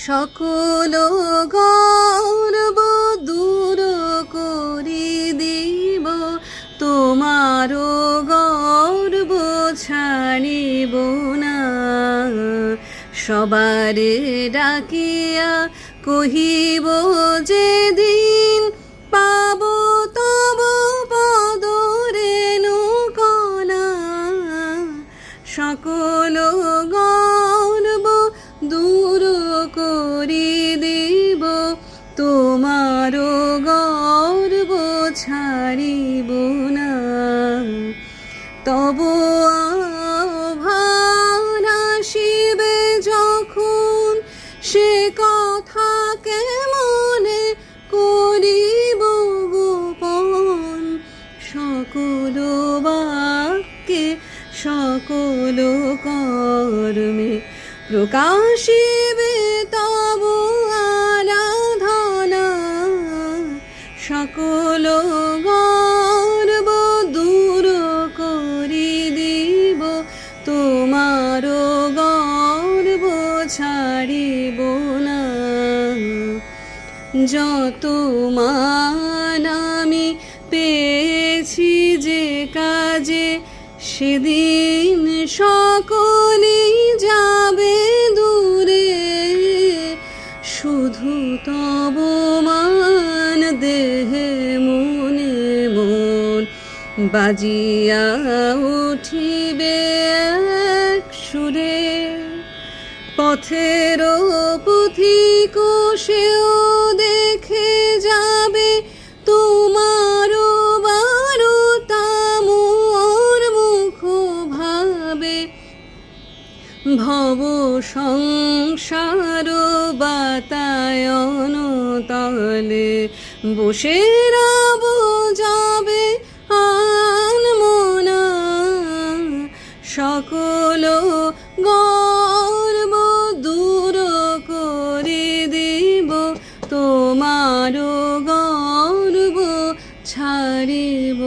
সকল গর্ব দূর করি দিব, তোমার গর্ব ছাড়িব না। সবারে ডাকিয়া কহিব যেদিন, পাব তব পদ রেণুকণা। সকল গর্ব দূর করি দিব, তোমার গর্ব ছাড়িব না। তব আহ্বান আসিবে যখন, সে কথা কেমনে করিব গোপন। সকল বাক্যে সকল কর্মে প্রকাশিবে তব আরাধনা। সকল গর্ব দূর করি দিব, তোমার গর্ব ছাড়িব না। যত মান আমি পেয়েছি যে কাজে, সেদিন সকলেই যাবে দূরে। শুধু তব মান দেহে মনে মন, বাজিয়া উঠিবে এক সুরে। পথের পথিক সেও দেখে যাবে, তোমার বারতা মোর মুখ ভাবে। ভব সংসার বাতায়ন তলে, বসে রব যাবে আনমনা। সকল গর্ব দূর করে দিব, তোমার গর্ব ছাড়িব